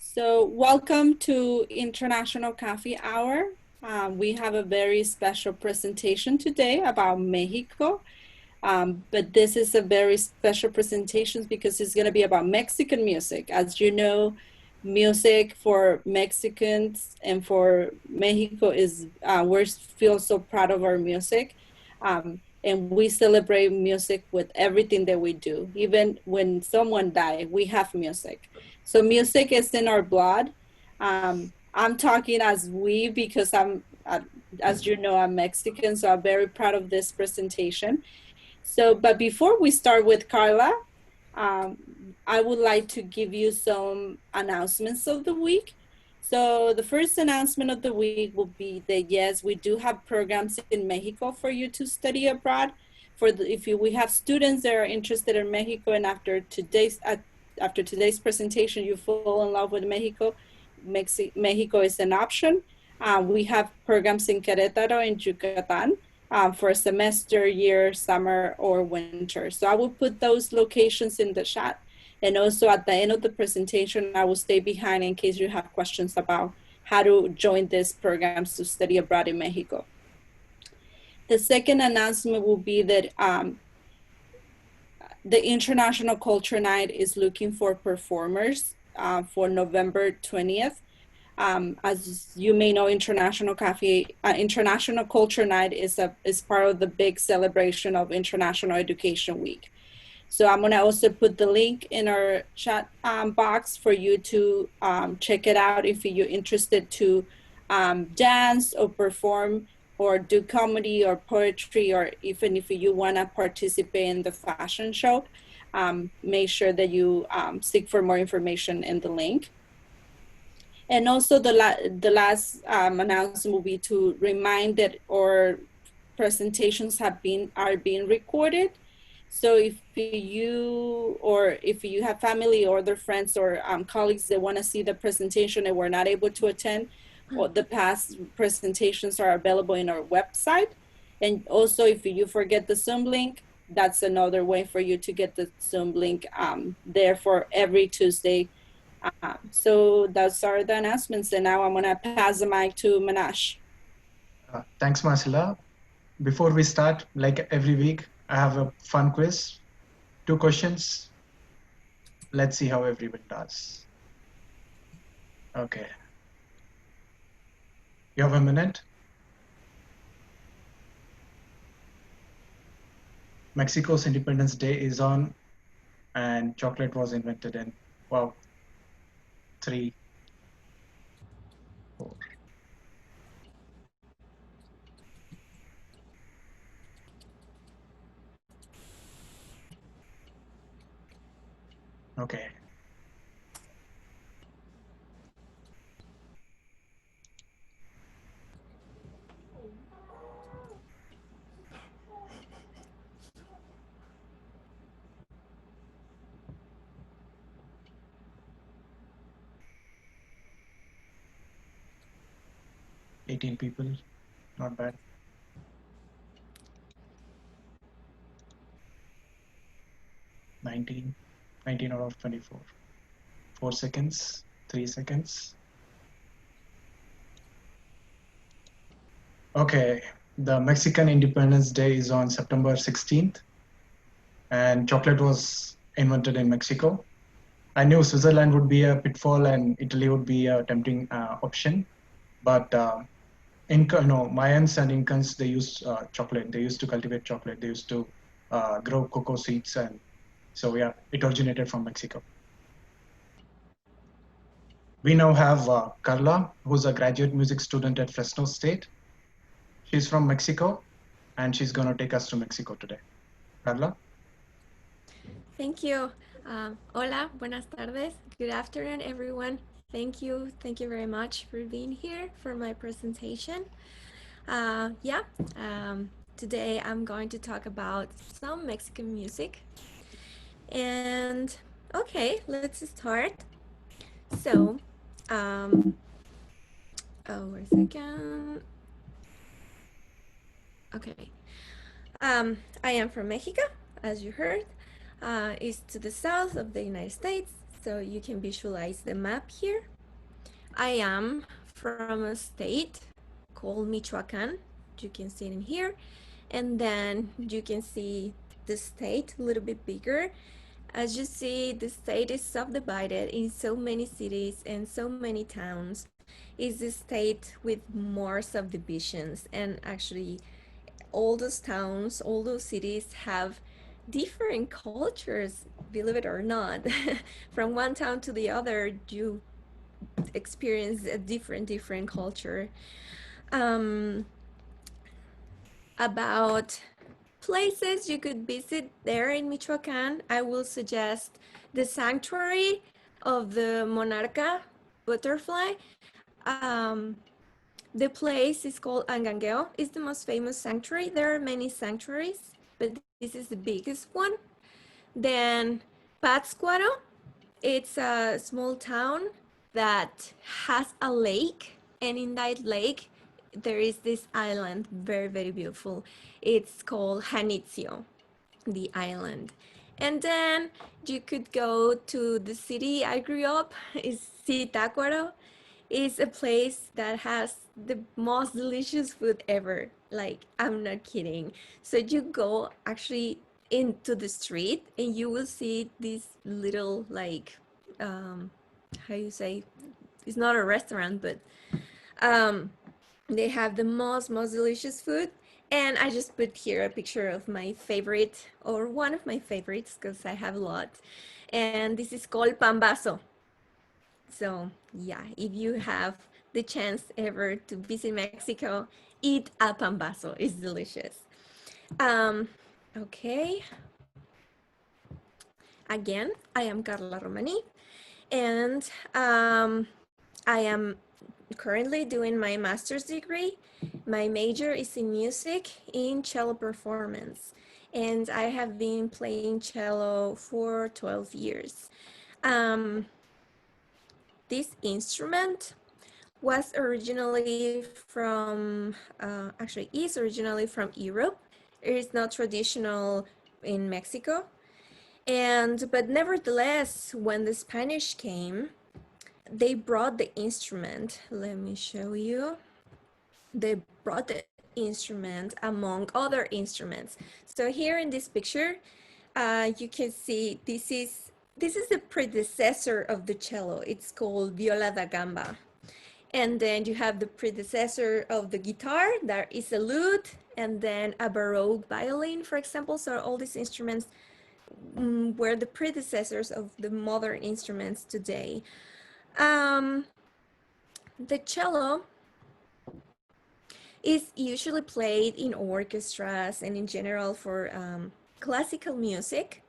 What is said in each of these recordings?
So welcome to International Coffee Hour. We have a very special presentation today about Mexico. But this is a very special presentation because it's going to be about Mexican music. As you know, music for Mexicans and for Mexico is, we feel so proud of our music. And we celebrate music with everything that we do. Even when someone dies, we have music. So music is in our blood. I'm talking as we because as you know, I'm Mexican, so I'm very proud of this presentation. So, but before we start with Karla, um, I would like to give you some announcements of the week. So the first announcement of the week will be that yes, we do have programs in Mexico for you to study abroad. We have students that are interested in Mexico, and after today's presentation, you fall in love with Mexico. Mexico is an option. We have programs in Querétaro and Yucatan for a semester, year, summer, or winter. So I will put those locations in the chat. And also at the end of the presentation, I will stay behind in case you have questions about how to join these programs to study abroad in Mexico. The second announcement will be that the International Culture Night is looking for performers for November 20th. As you may know, International Culture Night is part of the big celebration of International Education Week. So I'm gonna also put the link in our chat box for you to check it out if you're interested to dance or perform or do comedy or poetry, or even if you wanna participate in the fashion show, make sure that you seek for more information in the link. And also the last announcement will be to remind that our presentations are being recorded. So if you have family or other friends or colleagues that want to see the presentation and were not able to attend, or the past presentations are available in our website. And also if you forget the Zoom link, that's another way for you to get the Zoom link there for every Tuesday. So those are the announcements, and now I'm going to pass the mic to Manash. Thanks, Marcella. Before we start, like every week, I have a fun quiz. 2 questions. Let's see how everyone does. Okay. You have a minute? Mexico's Independence Day is on, and chocolate was invented in, wow, 3, 4. Okay. $18 people, not bad. 19 out of 24. 4 seconds, 3 seconds. Okay, the Mexican Independence Day is on September 16th, and chocolate was invented in Mexico. I knew Switzerland would be a pitfall and Italy would be a tempting option, but Mayans and Incans, they used chocolate. They used to cultivate chocolate. They used to grow cocoa seeds, and so yeah, it originated from Mexico. We now have Karla, who's a graduate music student at Fresno State. She's from Mexico, and she's going to take us to Mexico today. Karla? Thank you. Hola, buenas tardes. Good afternoon, everyone. Thank you very much for being here for my presentation. Today I'm going to talk about some Mexican music. And okay, let's start. So, wait a second. Okay. I am from Mexico, as you heard. It's to the south of the United States. So you can visualize the map here. I am from a state called Michoacan. You can see it in here. And then you can see the state a little bit bigger. As you see, the state is subdivided in so many cities and so many towns. It's a state with more subdivisions, and actually all those towns, all those cities have different cultures, believe it or not. From one town to the other, you experience a different culture. Um, about places you could visit there in Michoacan, I will suggest the sanctuary of the monarca butterfly. Um, the place is called Angangueo. It's the most famous sanctuary. There are many sanctuaries, but this is the biggest one. Then Pátzcuaro, it's a small town that has a lake, and in that lake there is this island, very beautiful. It's called Janitzio, the island. And then you could go to the city I grew up, is Zitácuaro. It's a place that has the most delicious food ever. Like, I'm not kidding. So you go actually into the street and you will see this little, like, how you say, it's not a restaurant, but um, they have the most delicious food. And I just put here a picture of my favorite, or one of my favorites, because I have a lot. And this is called pambazo. So yeah, if you have the chance ever to visit Mexico, eat a pambazo. It's delicious. Um, okay. Again, I am Karla Romani, and I am currently doing my master's degree. My major is in music in cello performance, and I have been playing cello for 12 years. Um, this instrument was originally from, actually is originally from Europe. It is not traditional in Mexico. But nevertheless, when the Spanish came, they brought the instrument. Let me show you. They brought the instrument among other instruments. So here in this picture, you can see this is the predecessor of the cello. It's called viola da gamba. And then you have the predecessor of the guitar, that is a lute, and then a baroque violin, for example. So all these instruments were the predecessors of the modern instruments today. The cello is usually played in orchestras and in general for classical music.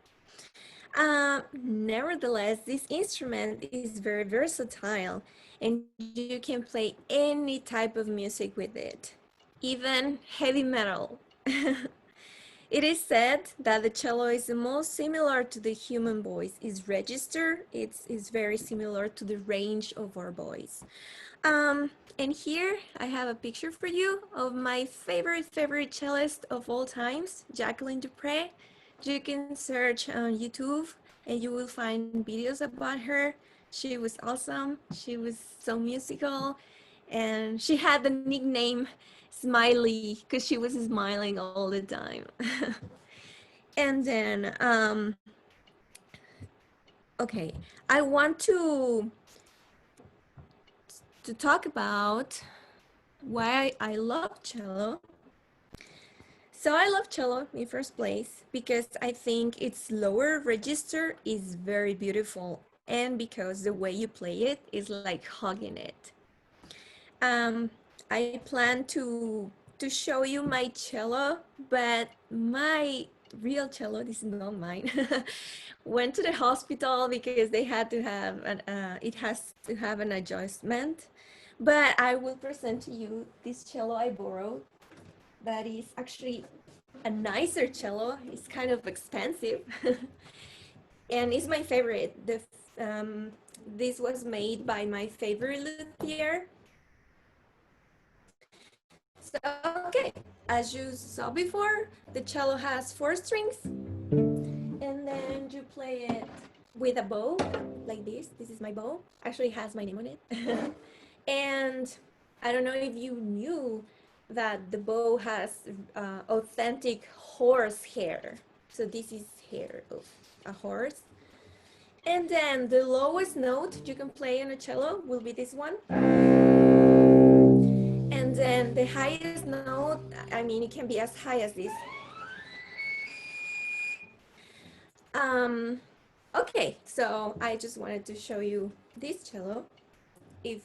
Nevertheless, this instrument is very versatile and you can play any type of music with it, even heavy metal. It is said that the cello is the most similar to the human voice. Its register is very similar to the range of our voice. And here I have a picture for you of my favorite cellist of all times, Jacqueline Dupre. You can search on YouTube and you will find videos about her. She was awesome. She was so musical, and she had the nickname Smiley because she was smiling all the time. And then, okay, I want to talk about why I love cello. So I love cello in first place because I think its lower register is very beautiful, and because the way you play it is like hugging it. Um, I plan to show you my cello, but my real cello, this is not mine, went to the hospital because they had to have it has to have an adjustment. But I will present to you this cello I borrowed that is actually a nicer cello. It's kind of expensive. And it's my favorite. This was made by my favorite luthier. So, okay, as you saw before, the cello has 4 strings, and then you play it with a bow like this. This is my bow. Actually has my name on it. And I don't know if you knew that the bow has authentic horse hair. So this is hair of a horse. And then the lowest note you can play on a cello will be this one. And then the highest note, I mean, it can be as high as this. Okay, so I just wanted to show you this cello. If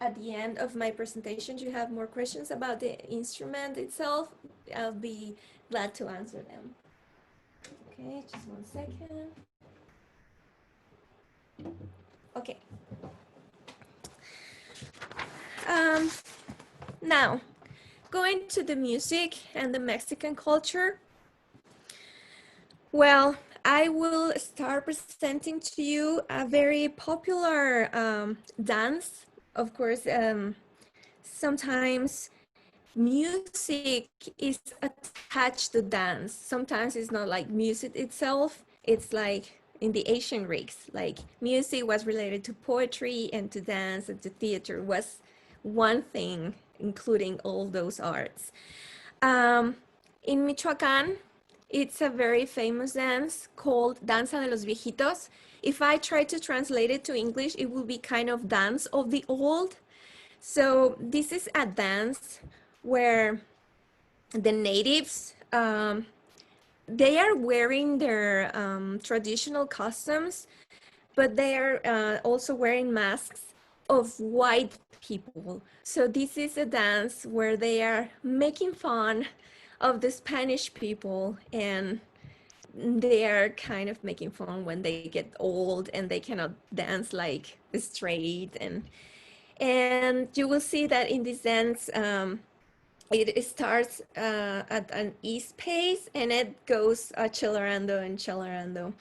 at the end of my presentation you have more questions about the instrument itself, I'll be glad to answer them. Okay, just 1 second. Okay. Now, going to the music and the Mexican culture, well, I will start presenting to you a very popular dance. Of course, sometimes music is attached to dance. Sometimes it's not like music itself. It's like in the ancient Greeks, like music was related to poetry and to dance and to theater was one thing, including all those arts. In Michoacan, it's a very famous dance called Danza de los Viejitos. If I try to translate it to English, it will be kind of dance of the old. So this is a dance where the natives, they are wearing their traditional costumes, but they are also wearing masks of white people. So this is a dance where they are making fun of the Spanish people, and they are kind of making fun when they get old and they cannot dance like straight. And you will see that in this dance, it starts at an east pace and it goes accelerando and accelerando.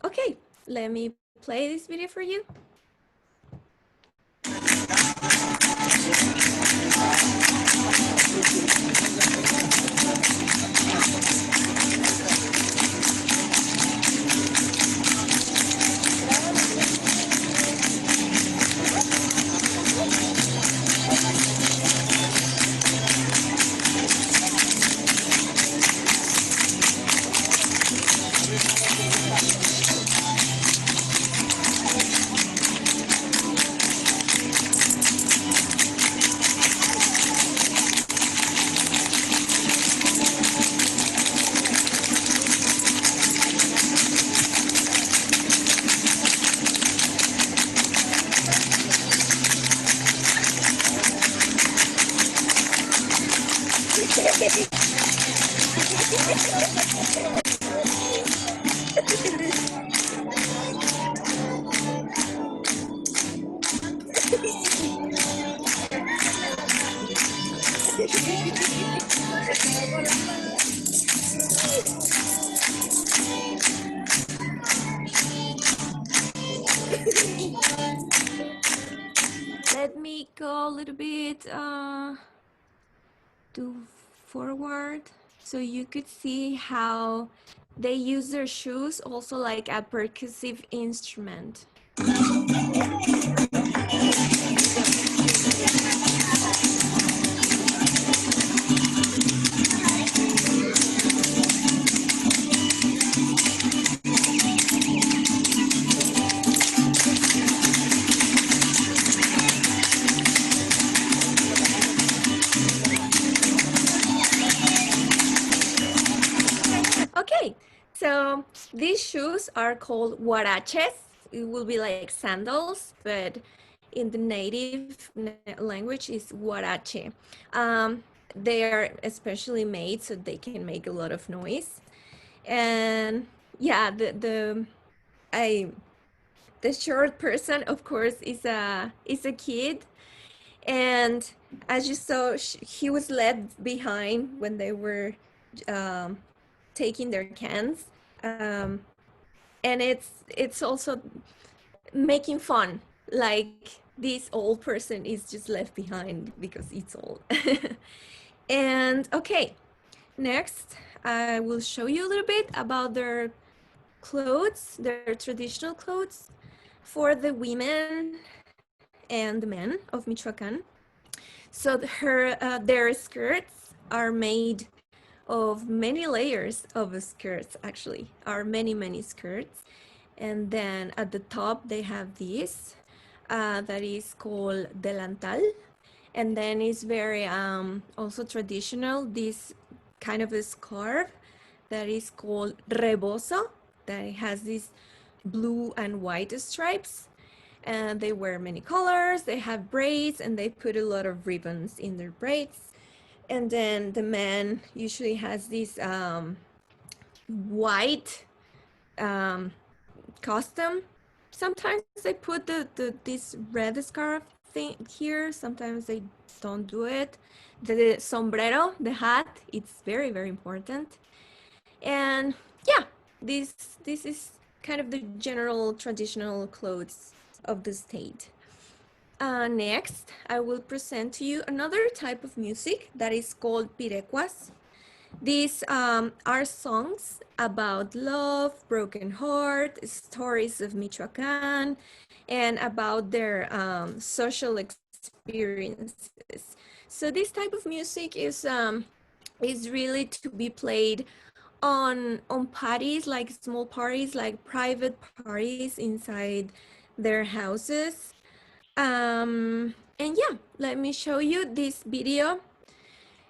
Okay, let me play this video for you. Let me go a little bit to forward so you could see how they use their shoes also like a percussive instrument. Okay, so these shoes are called huaraches. It will be like sandals, but in the native language is huarache. They are especially made so they can make a lot of noise. And yeah, the short person, of course, is a kid, and as you saw, he was left behind when they were taking their cans, and it's also making fun, like this old person is just left behind because it's old. And okay, next I will show you a little bit about their clothes, their traditional clothes for the women and the men of Michoacan. So their skirts are made of many layers of skirts, actually, are many skirts. And then at the top they have this that is called delantal, and then it's very also traditional, this kind of a scarf that is called rebozo, that has these blue and white stripes, and they wear many colors, they have braids, and they put a lot of ribbons in their braids. And then the man usually has this white um, costume. Sometimes they put this red scarf thing here, sometimes they don't do it. The sombrero, the hat, it's very important. And yeah, this is kind of the general traditional clothes of the state. Next, I will present to you another type of music that is called pirecuas. These are songs about love, broken heart, stories of Michoacan, and about their social experiences. So this type of music is really to be played on parties, like small parties, like private parties inside their houses. And yeah, let me show you this video.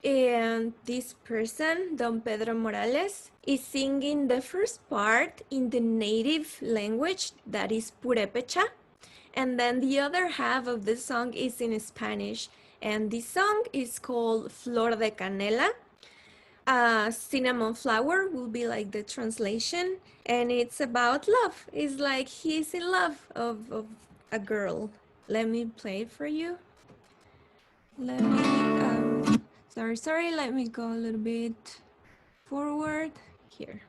And this person, Don Pedro Morales, is singing the first part in the native language, that is Purepecha. And then the other half of the song is in Spanish. And this song is called Flor de Canela. Cinnamon flower will be like the translation. And it's about love. It's like he's in love of a girl. Let me play it for you. Let me, sorry, let me go a little bit forward here.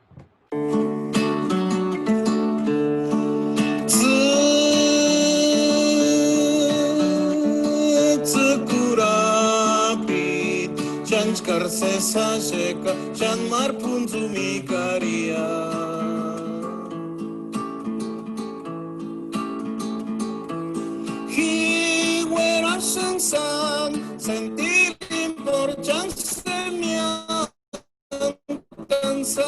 Sentir importancia mía cansar.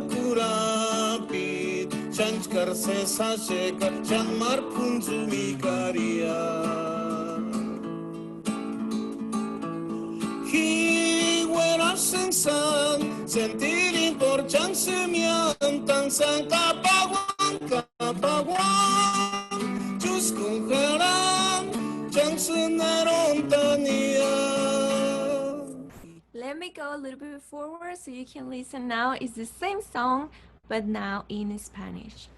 Kurapit, chanchkar se sasheka, chanmar punzu mi karia. Hiwera sensan, sentir importancia mía tansan kapawan, jus kungaran, chansunaron tania. Let me go a little bit forward so you can listen now. It's the same song, but now in Spanish.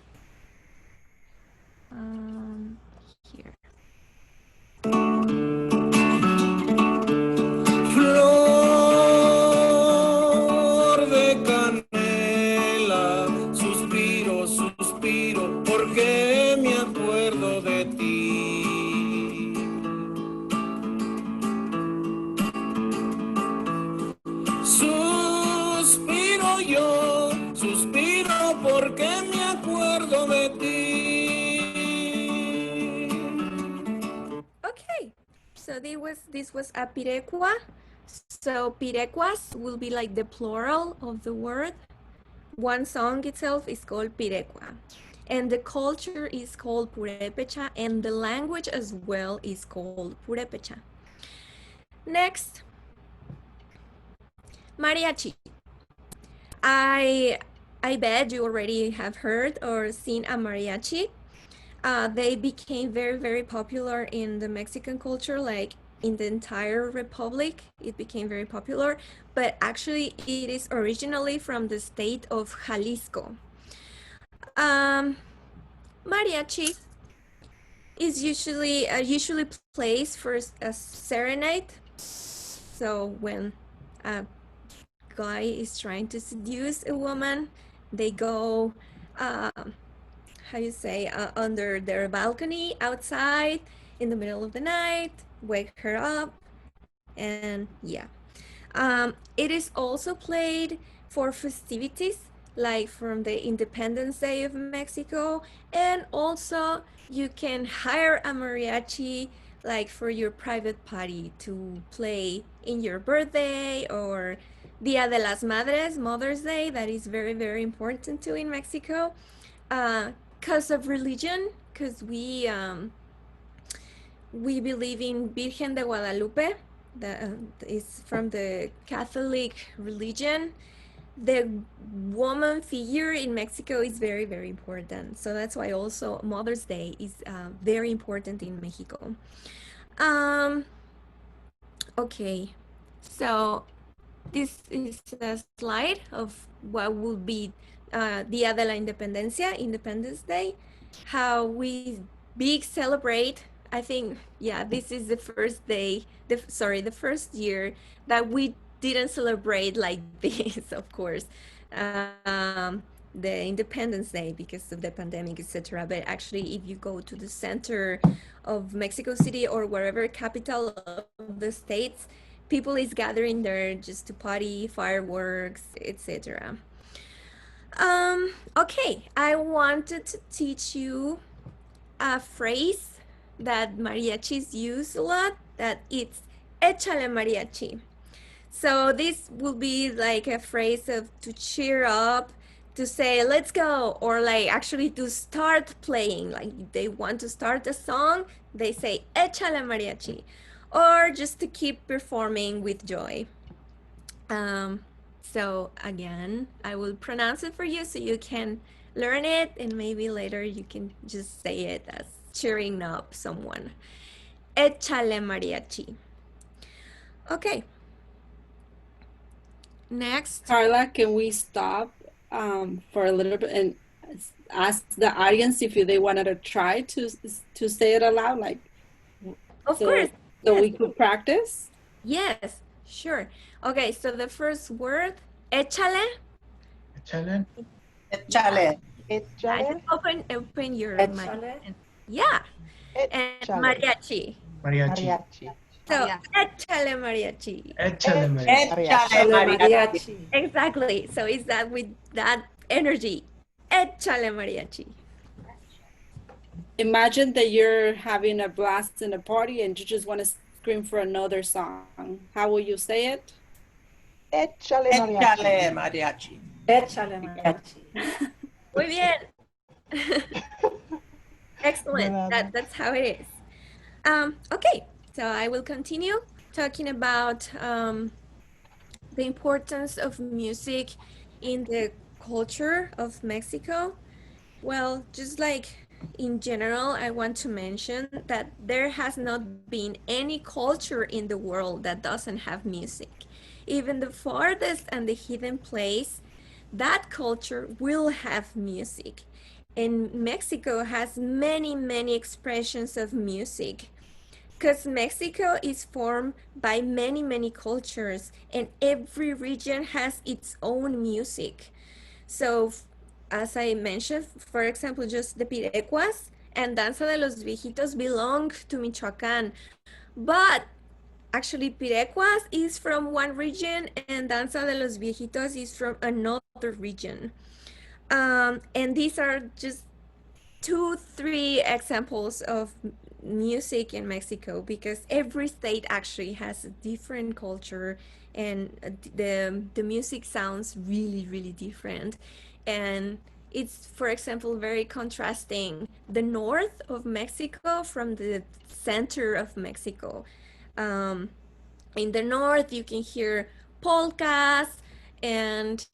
Here. Flor de canela, suspiro, suspiro, porque me acuerdo de ti. Suspiro yo, suspiro porque me acuerdo de ti. Okay, so this was a pirecua. So pirecuas will be like the plural of the word. One song itself is called pirecua. And the culture is called Purepecha, and the language as well is called Purepecha. Next, mariachi. I bet you already have heard or seen a mariachi. They became very popular in the Mexican culture, like in the entire republic. It became very popular, but actually it is originally from the state of Jalisco. Mariachi is usually plays for a serenade. So when a guy is trying to seduce a woman, they go how you say under their balcony outside in the middle of the night, wake her up, And yeah, it is also played for festivities like from the Independence Day of Mexico, and also you can hire a mariachi like for your private party to play in your birthday or Dia de las Madres, Mother's Day, that is very, very important too in Mexico. Because of religion, because we believe in Virgen de Guadalupe, that is from the Catholic religion. The woman figure in Mexico is very, very important. So that's why also Mother's Day is very important in Mexico. Um, okay, so this is a slide of what would be Dia de la Independencia, Independence Day, how we big celebrate. I think, yeah, this is the first day, the first year that we didn't celebrate like this, of course. The Independence Day because of the pandemic, etc. But actually, if you go to the center of Mexico City or wherever capital of the states, people is gathering there just to party, fireworks, etc. Okay, I wanted to teach you a phrase that mariachis use a lot, that it's échale mariachi. So this will be like a phrase of to cheer up, to say let's go, or like actually to start playing. Like they want to start a song, they say échale mariachi, or just to keep performing with joy. Um, so again, I will pronounce it for you so you can learn it, and maybe later you can just say it as cheering up someone. Échale mariachi. Okay. Next. Carla, can we stop for a little bit and ask the audience if they wanted to try to say it aloud, like Of so course. so Yes. we could practice? Yes, sure. Okay, so the first word, échale. Challenge. Échale. Just open your mic. Yeah. And mariachi. Mariachi. So échale mariachi. Échale mariachi. Échale mariachi. Exactly. So is that with that energy? Échale mariachi. Imagine that you're having a blast in a party and you just want to scream for another song. How will you say it? Échale mariachi. Échale mariachi. Muy bien. Excellent. That's how it is. Okay, so I will continue talking about the importance of music in the culture of Mexico. Well, just like in general, I want to mention that there has not been any culture in the world that doesn't have music. Even the farthest and the hidden place, that culture will have music. And Mexico has many, many expressions of music because Mexico is formed by many, many cultures, and every region has its own music. So, as I mentioned, for example, just the Pirecuas and Danza de los Viejitos belong to Michoacán, but actually Pirecuas is from one region and Danza de los Viejitos is from another region. And these are just 2, 3 examples of music in Mexico, because every state actually has a different culture, and the music sounds really, really different. And it's, for example, very contrasting the north of Mexico from the center of Mexico. In the north you can hear polkas, and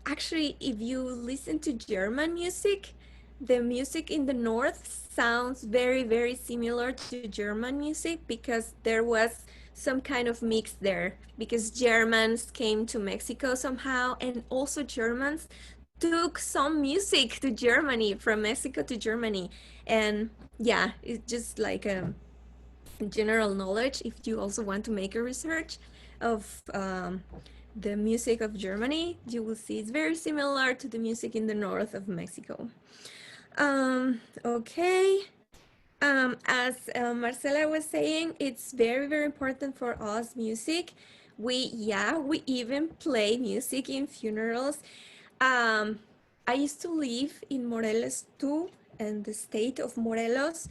actually if you listen to German music, the music in the north sounds very, very similar to German music, because there was some kind of mix there, because Germans came to Mexico somehow, and also Germans took some music to Germany, from Mexico to Germany. And yeah, it's just like a general knowledge if you also want to make a research of the music of Germany, you will see it's very similar to the music in the north of Mexico. Okay. As Marcela was saying, it's very, very important for us, music. We even play music in funerals. Um, I used to live in Morelos too, in the state of Morelos,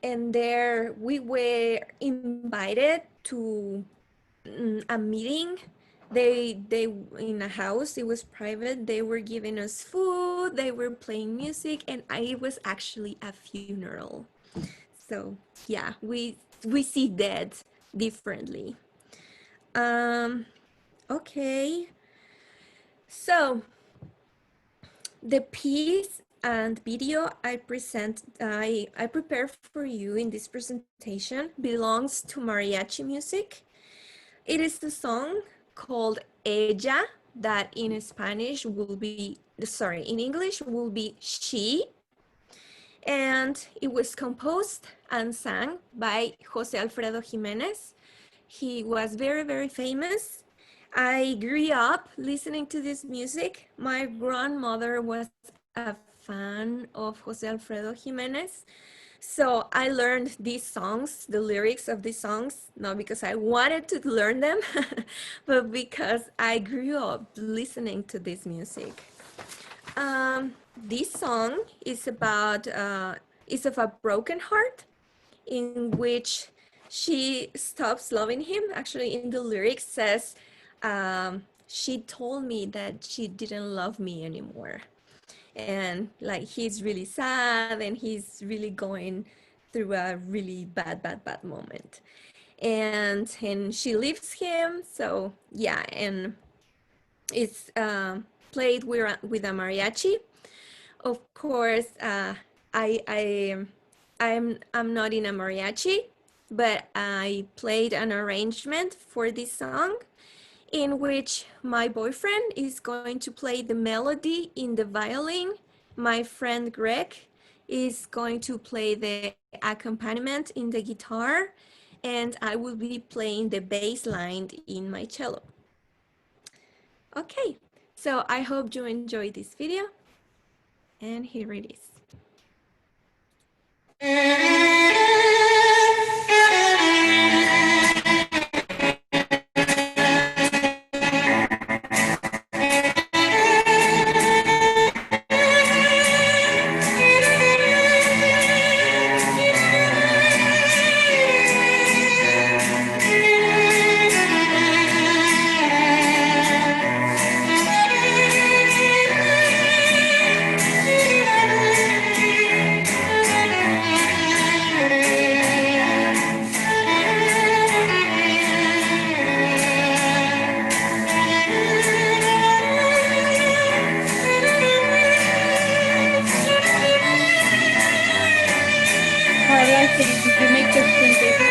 and there we were invited to a meeting. They in a house, it was private. They were giving us food, they were playing music, and it was actually a funeral. So yeah, we see that differently. Um, okay, so the piece and video I prepare for you in this presentation belongs to mariachi music. It is the song called Ella, that in Spanish will be, sorry, in English will be she, and it was composed and sung by Jose Alfredo Jimenez. He was very, very famous. I grew up listening to this music. My grandmother was a fan of Jose Alfredo Jimenez. So I learned these songs, the lyrics of these songs, not because I wanted to learn them, but because I grew up listening to this music. This song is of a broken heart in which she stops loving him. Actually, in the lyrics says, she told me that she didn't love me anymore. And like he's really sad and he's really going through a really bad moment. And she leaves him. So yeah, and it's played with a mariachi. Of course, I'm not in a mariachi, but I played an arrangement for this song in which my boyfriend is going to play the melody in the violin. My friend Greg is going to play the accompaniment in the guitar, and I will be playing the bass line in my cello. Okay, so I hope you enjoyed this video, and here it is. Carla, did you make the screen bigger?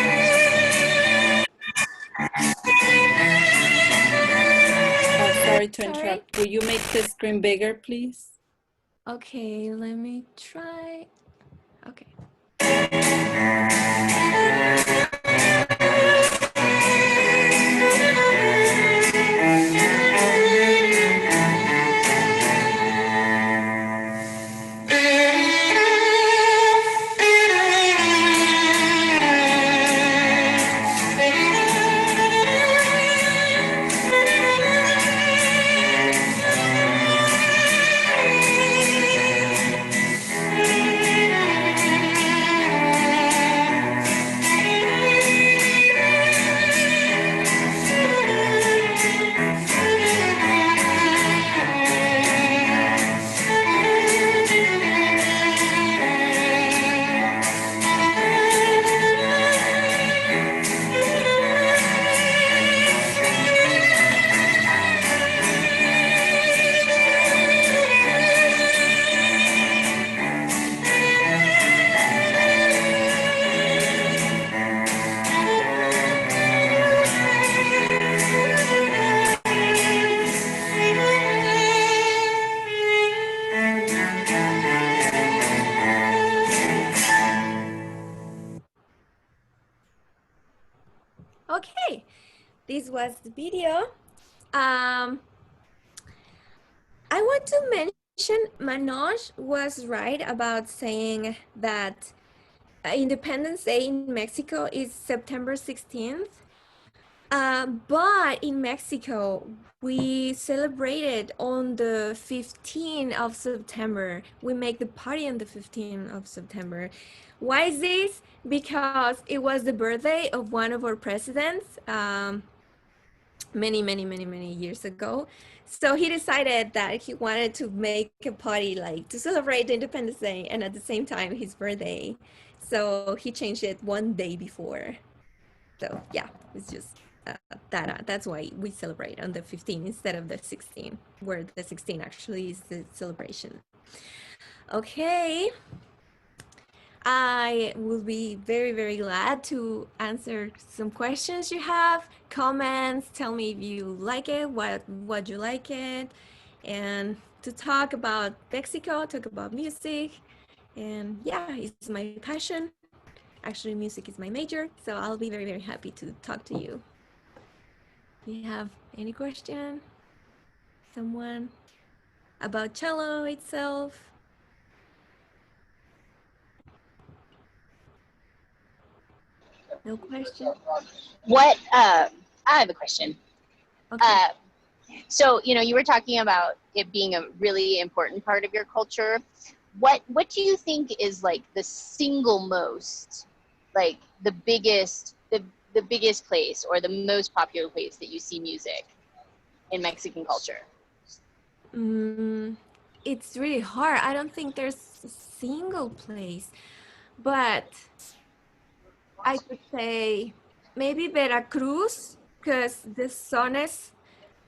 Oh, sorry to interrupt. Will you make the screen bigger, please? Okay, let me try. Okay. Okay, this was the video. I want to mention Manoj was right about saying that Independence Day in Mexico is September 16th. But in Mexico, we celebrated on the 15th of September. We make the party on the 15th of September. Why is this? Because it was the birthday of one of our presidents many years ago. So he decided that he wanted to make a party like to celebrate Independence Day and at the same time his birthday. So he changed it one day before. So yeah, it's just that's why we celebrate on the 15th instead of the 16th, where the 16th actually is the celebration. Okay, I will be very glad to answer some questions you have, comments. Tell me if you like it, what you like it, and to talk about Mexico, talk about music, and yeah, it's my passion. Actually, music is my major, so I'll be very happy to talk to you. Do you have any question? Someone about cello itself? No question? I have a question. Okay. So, you were talking about it being a really important part of your culture. What do you think is like the single most, like the biggest place or the most popular place that you see music in Mexican culture? It's really hard. I don't think there's a single place, but I could say maybe Veracruz, because the sones,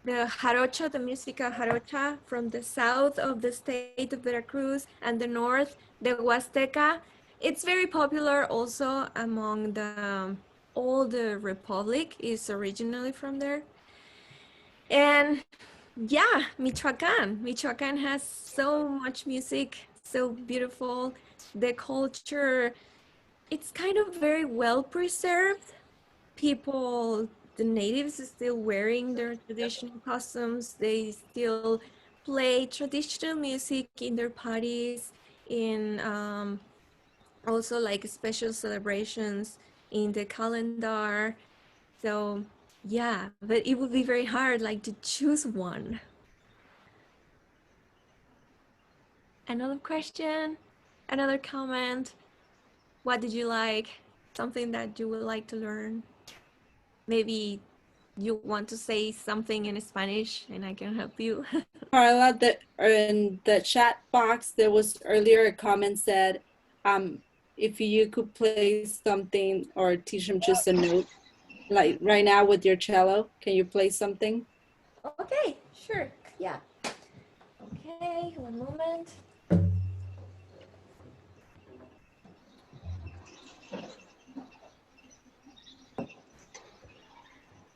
the jarocha, the música jarocha from the south of the state of Veracruz and the north, the Huasteca. It's very popular also among the all the republic is originally from there. And yeah, Michoacan. Michoacan has so much music, so beautiful. The culture, it's kind of very well preserved. People, the natives are still wearing their traditional costumes. They still play traditional music in their parties, in also like special celebrations in the calendar. So yeah, but it would be very hard like to choose one. Another question, another comment. What did you like? Something that you would like to learn? Maybe you want to say something in Spanish and I can help you. Carla, in the chat box, there was earlier a comment said, if you could play something or teach them just a note, like right now with your cello, can you play something? Okay, sure. Yeah. Okay, one moment.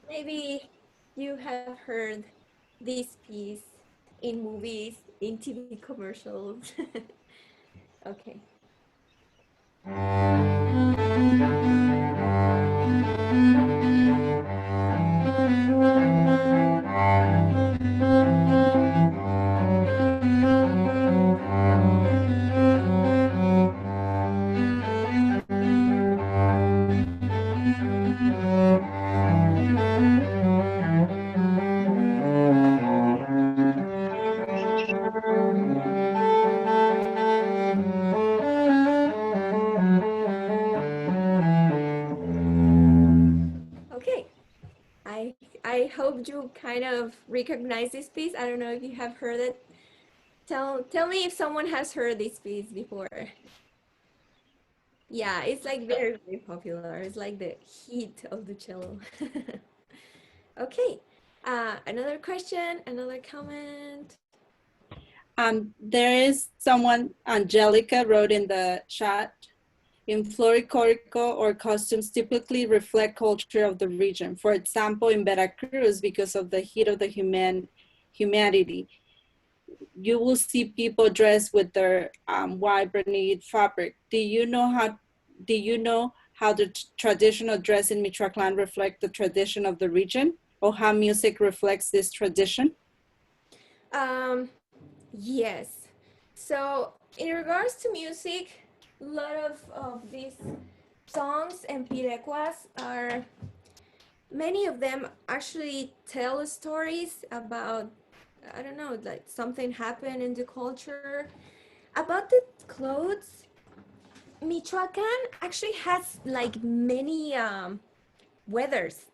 Maybe you have heard this piece in movies, in TV commercials. Okay. Okay. I hope you kind of recognize this piece. I don't know if you have heard it. Tell me if someone has heard this piece before. Yeah, it's like very popular. It's like the heat of the cello. Okay. Another question, another comment. There is someone, Angelica wrote in the chat, in floriculture or costumes typically reflect culture of the region. For example, in Veracruz, because of the heat of the humanity, you will see people dressed with their vibrant fabric. Do you know how the traditional dress in Michoacan reflect the tradition of the region, or how music reflects this tradition? Yes. So in regards to music, lot of these songs and pirecuas are, many of them actually tell stories about, I don't know, like something happened in the culture. About the clothes, Michoacan actually has like many weathers.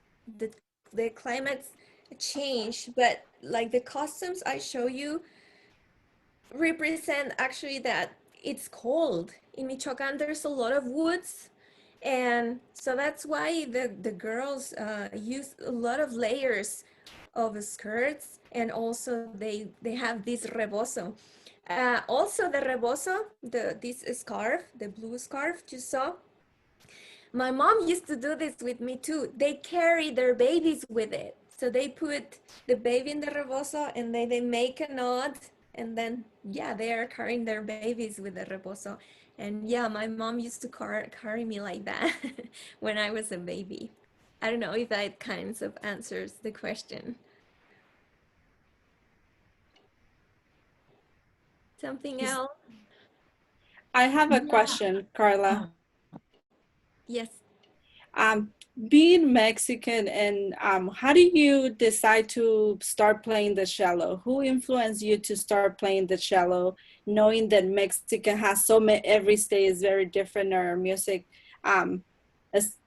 The climates change, but like the costumes I show you represent actually that it's cold. In Michoacan, there's a lot of woods, and so that's why the girls use a lot of layers of skirts, and also they have this rebozo. Also the rebozo, this scarf, the blue scarf you saw, my mom used to do this with me too. They carry their babies with it. So they put the baby in the rebozo and they make a knot, and then yeah, they are carrying their babies with the rebozo. And yeah, my mom used to carry me like that when I was a baby. I don't know if that kinds of answers the question. Something else? I have a question, Carla. Yes. Um, Being Mexican, and how do you decide to start playing the cello? Who influenced you to start playing the cello, knowing that Mexican has so many, every state is very different, or music um,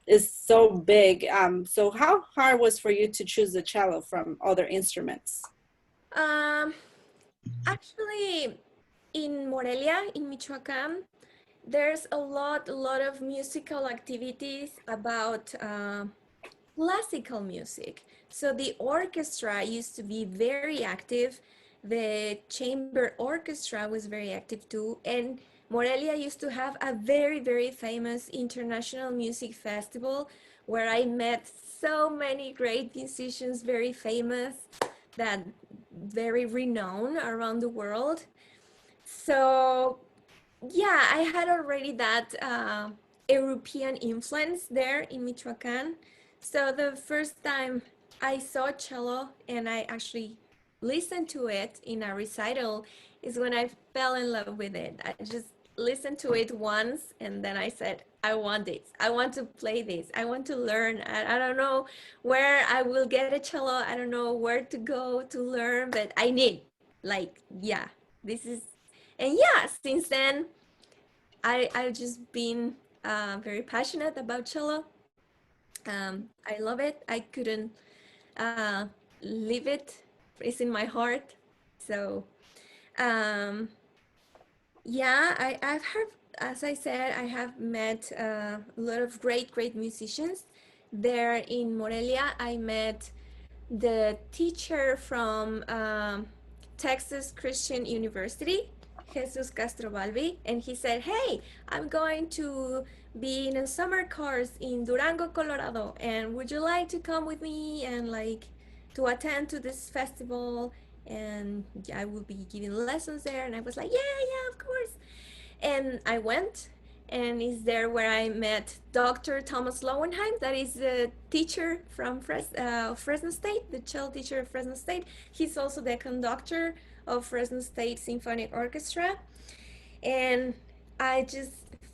is so big. So how hard was for you to choose the cello from other instruments? Um, Actually, in Morelia, in Michoacan, there's a lot of musical activities about classical music. So the orchestra used to be very active. The chamber orchestra was very active too. And Morelia used to have a very famous international music festival where I met so many great musicians, very famous, that very renowned around the world. So yeah, I had already that European influence there in Michoacan. So the first time I saw cello and I actually listened to it in a recital is when I fell in love with it. I just listened to it once and then I said, I want this. I want to play this. I want to learn. I don't know where I will get a cello. I don't know where to go to learn, but I need, like, yeah, this is, and yeah, since then I've just been very passionate about cello. I love it. I couldn't uh, leave it. It's in my heart. So um, yeah, I've heard, as I said, I have met a lot of great musicians there in Morelia. I met the teacher from Texas Christian University, Jesus Castrobalbi, and he said, "Hey, I'm going to be in a summer course in Durango, Colorado, and would you like to come with me and like to attend to this festival? And I will be giving lessons there." And I was like, "Yeah, of course." And I went, and is there where I met Dr. Thomas Lowenheim, that is the teacher from Fresno State, the cello teacher of Fresno State. He's also the conductor of Fresno State Symphonic Orchestra. And I just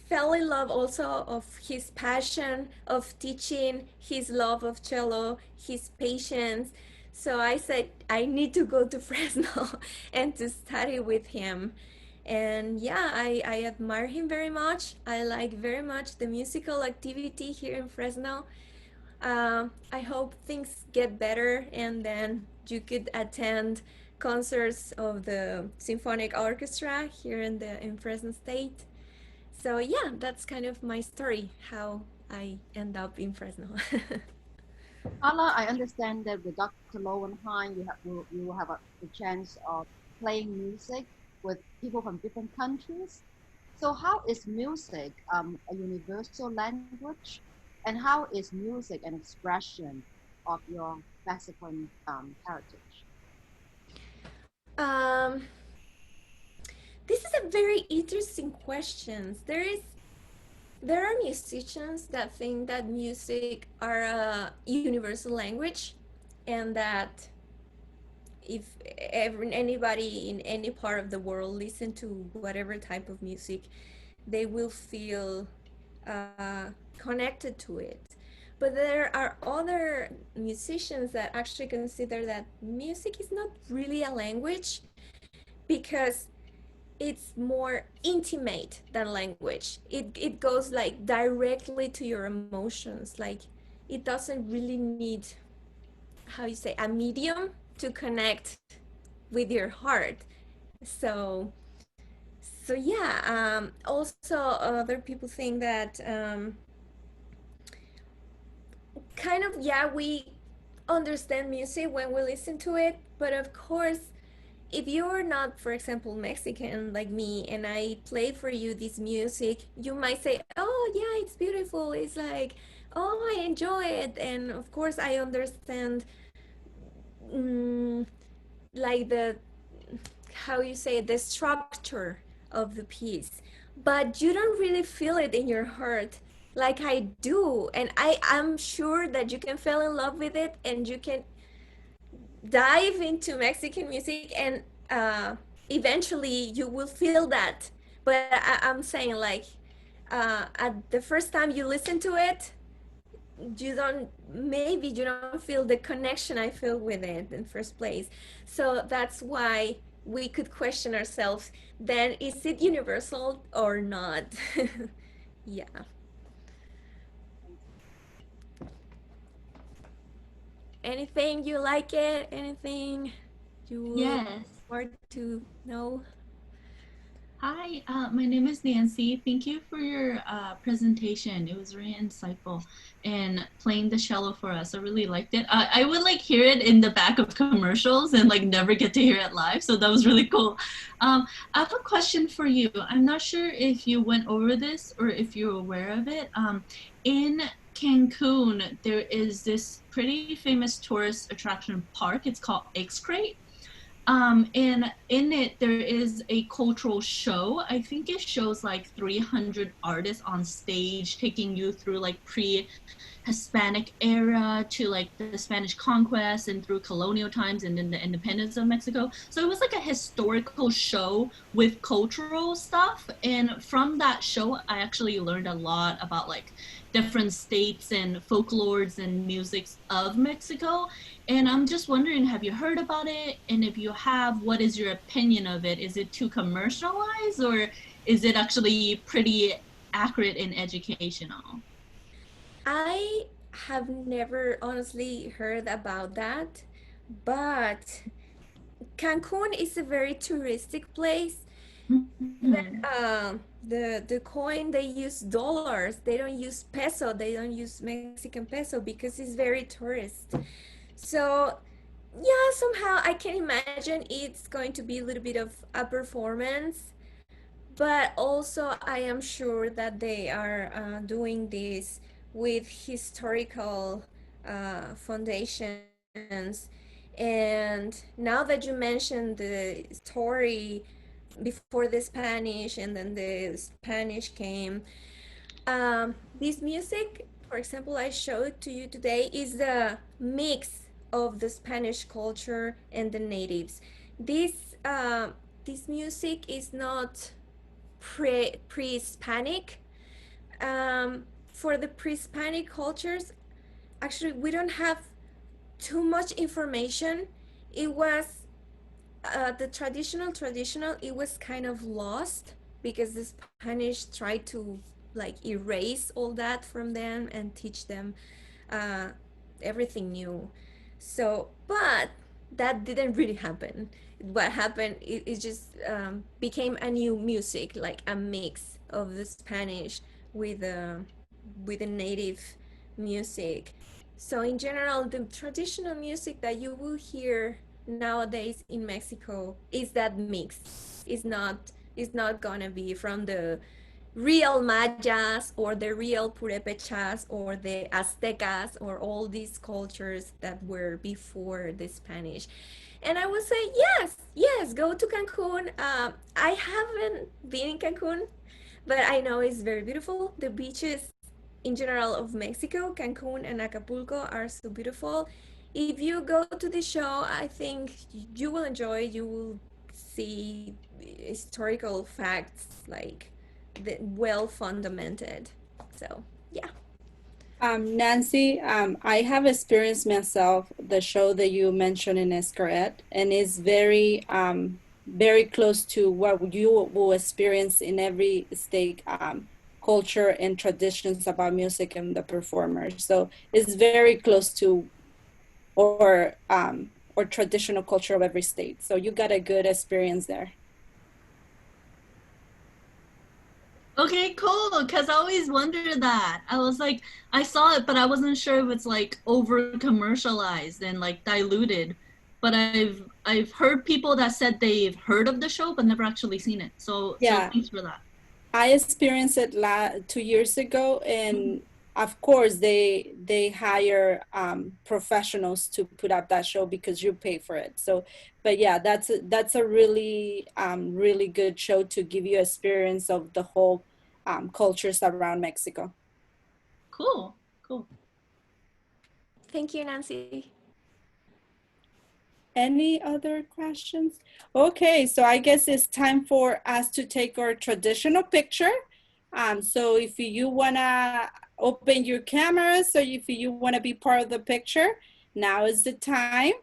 fell in love also of his passion of teaching, his love of cello, his patience. So I said I need to go to Fresno and to study with him. And yeah, I admire him very much. I like very much the musical activity here in Fresno. I hope things get better and then you could attend concerts of the symphonic orchestra here in Fresno State. So yeah, that's kind of my story how I end up in Fresno. Carla, I understand that with Dr. Lowenheim, you will have the chance of playing music with people from different countries. So how is music a universal language, and how is music an expression of your Mexican heritage? um, this is a very interesting question. There are musicians that think that music are a universal language, and that if anybody in any part of the world listen to whatever type of music, they will feel connected to it. But there are other musicians that actually consider that music is not really a language because it's more intimate than language. It goes like directly to your emotions. Like it doesn't really need, how you say, a medium to connect with your heart. So yeah. Also, other people think that kind of, yeah, we understand music when we listen to it, but of course, if you're not, for example, Mexican like me, and I play for you this music, you might say, oh yeah, it's beautiful, it's like, oh, I enjoy it, and of course I understand, mm, like the, how you say, the structure of the piece, but you don't really feel it in your heart like I do. And I'm sure that you can fall in love with it, and you can dive into Mexican music, and eventually you will feel that. But I'm saying, like, at the first time you listen to it, you don't, maybe you don't feel the connection I feel with it in first place. So that's why we could question ourselves, then is it universal or not? Yeah. Anything you like it? Anything you would Yes. more to know? Hi, my name is Nancy. Thank you for your presentation. It was very insightful and playing the cello for us. I really liked it. I would like hear it in the back of commercials and like never get to hear it live. So that was really cool. I have a question for you. I'm not sure if you went over this or if you're aware of it. In Cancun, there is this pretty famous tourist attraction park. It's called X-Crate. And in it, there is a cultural show. I think it shows like 300 artists on stage taking you through like pre-Hispanic era to like the Spanish conquest and through colonial times and then the independence of Mexico. So it was like a historical show with cultural stuff. And from that show, I actually learned a lot about like different states and folklores and musics of Mexico. And I'm just wondering, have you heard about it? And if you have, what is your opinion of it? Is it too commercialized or is it actually pretty accurate and educational? I have never honestly heard about that, but Cancun is a very touristic place. Mm-hmm. The coin, they use dollars. They don't use peso. They don't use Mexican peso because it's very tourist. So yeah, somehow I can imagine it's going to be a little bit of a performance, but also I am sure that they are doing this with historical foundations. And now that you mentioned the story before the Spanish and then the Spanish came, this music, for example, I showed to you today, is the mix of the Spanish culture and the natives. This this music is not pre-Hispanic. For the pre-Hispanic cultures, actually, we don't have too much information. It was the traditional, it was kind of lost because the Spanish tried to like erase all that from them and teach them uh, everything new. So, but that didn't really happen. What happened, it just became a new music, like a mix of the Spanish with with the native music. So in general, the traditional music that you will hear nowadays in Mexico is that mix. It's not gonna be from the real Mayas or the real Purépechas or the Aztecas or all these cultures that were before the Spanish. And I would say yes, yes, go to Cancun. I haven't been in Cancun, but I know it's very beautiful. The beaches in general of Mexico, Cancun and Acapulco, are so beautiful. If you go to the show, I think you will enjoy. You will see historical facts like well fundamented. So yeah. Nancy, I have experienced myself the show that you mentioned in Escaret, and it's very close to what you will experience in every state, culture and traditions about music and the performers. So it's very close to or traditional culture of every state. So you got a good experience there. Okay, cool. Because I always wondered that. I was like, I saw it, but I wasn't sure if it's like over commercialized and like diluted. But I've heard people that said they've heard of the show but never actually seen it. So Yeah, thanks for that. I experienced it 2 years ago, and of course they hire professionals to put up that show because you pay for it. So, but yeah, that's a really good show to give you experience of the whole cultures around Mexico. Cool, cool. Thank you, Nancy. Any other questions? Okay, so I guess it's time for us to take our traditional picture. So if you wanna open your cameras, so if you wanna be part of the picture, now is the time.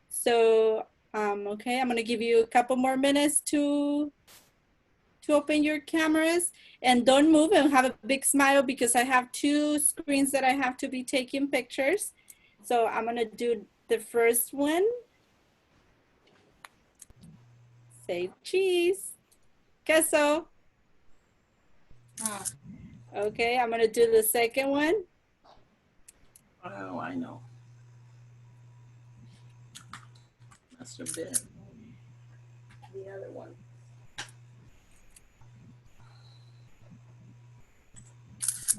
So, okay, I'm gonna give you a couple more minutes to open your cameras, and don't move and have a big smile because I have two screens that I have to be taking pictures. So I'm gonna do the first one. Say cheese, queso. Okay, I'm gonna do the second one. Oh, I know. Must have been the other one.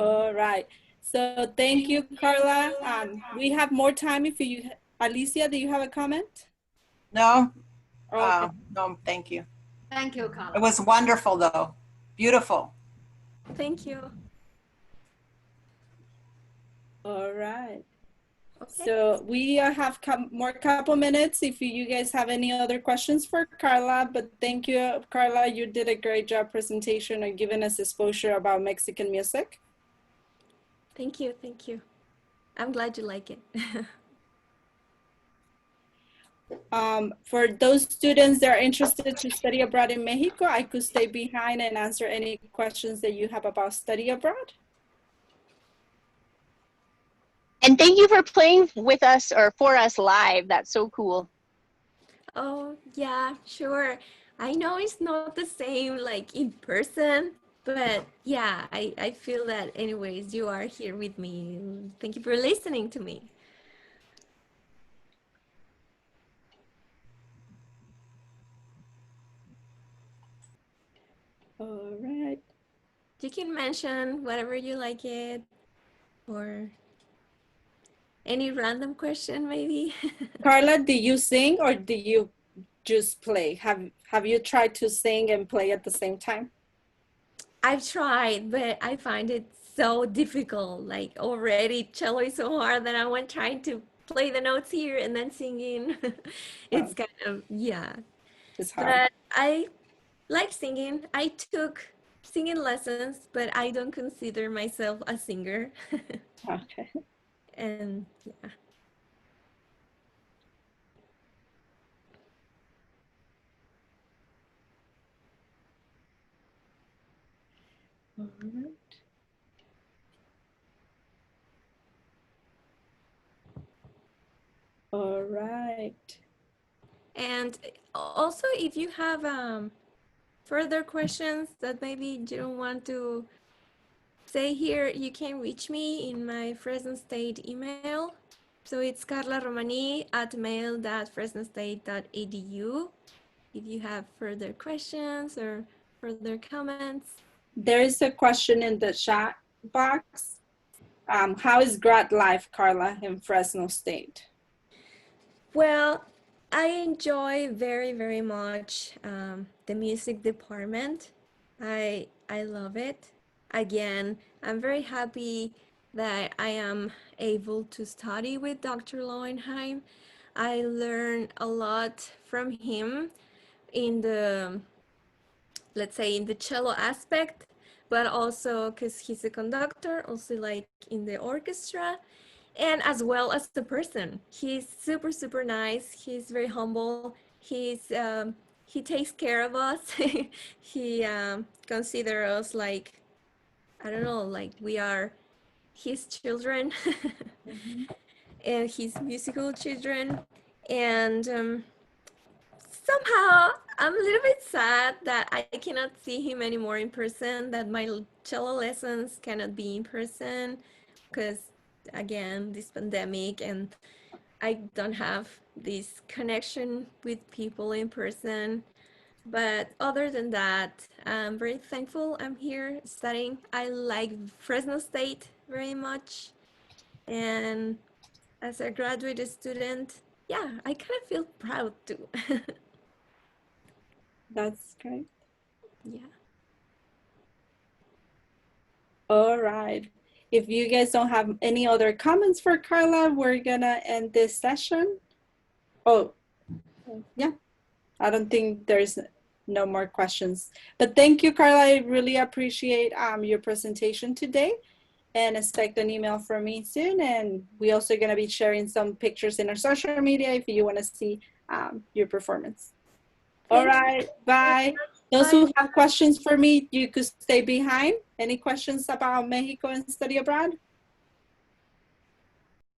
All right. So thank you, Karla. We have more time if you, Alicia, do you have a comment? No, Okay. no, thank you. Thank you, Karla. It was wonderful, though. Beautiful. Thank you. All right. Okay. So we have more couple minutes if you guys have any other questions for Karla, but thank you, Karla. You did a great job presentation and giving us exposure about Mexican music. Thank you. Thank you. I'm glad you like it. For those students that are interested to study abroad in Mexico, I could stay behind and answer any questions that you have about study abroad. And thank you for playing with us or for us live. That's so cool. Oh, yeah, sure. I know it's not the same like in person, but yeah, I feel that anyways, you are here with me. Thank you for listening to me. All right. You can mention whatever you like it or any random question maybe. Karla, do you sing or do you just play? Have you tried to sing and play at the same time? I've tried, but I find it so difficult. Like already cello is so hard that I went trying to play the notes here and then singing. It's kind of, yeah. It's hard. But I like singing. I took singing lessons, but I don't consider myself a singer. Okay. And yeah. All right. All right. And also, if you have further questions that maybe you don't want to say here, you can reach me in my Fresno State email. So it's carlaromani@mail.fresnostate.edu. If you have further questions or further comments. There is a question in the chat box. How is grad life, Karla, in Fresno State? Well, I enjoy very, very much the music department. I love it. Again, I'm very happy that I am able to study with Dr. Lowenheim. I learned a lot from him in the, let's say, in the cello aspect. but also because he's a conductor, also like in the orchestra, and as well as the person. He's super, super nice. He's very humble. He takes care of us. He considers us like, I don't know, like we are his children and his musical children. And somehow I'm a little bit sad that I cannot see him anymore in person, that my cello lessons cannot be in person because, again, this pandemic, and I don't have this connection with people in person. But other than that, I'm very thankful I'm here studying. I like Fresno State very much. And as a graduate student, yeah, I kind of feel proud too. That's great. Yeah. All right. If you guys don't have any other comments for Karla, we're gonna end this session. Oh, yeah. I don't think there's no more questions. But thank you, Karla. I really appreciate your presentation today, and expect an email from me soon. And we also gonna be sharing some pictures in our social media if you wanna see your performance. All right, bye. Those who have questions for me, you could stay behind. Any questions about Mexico and study abroad?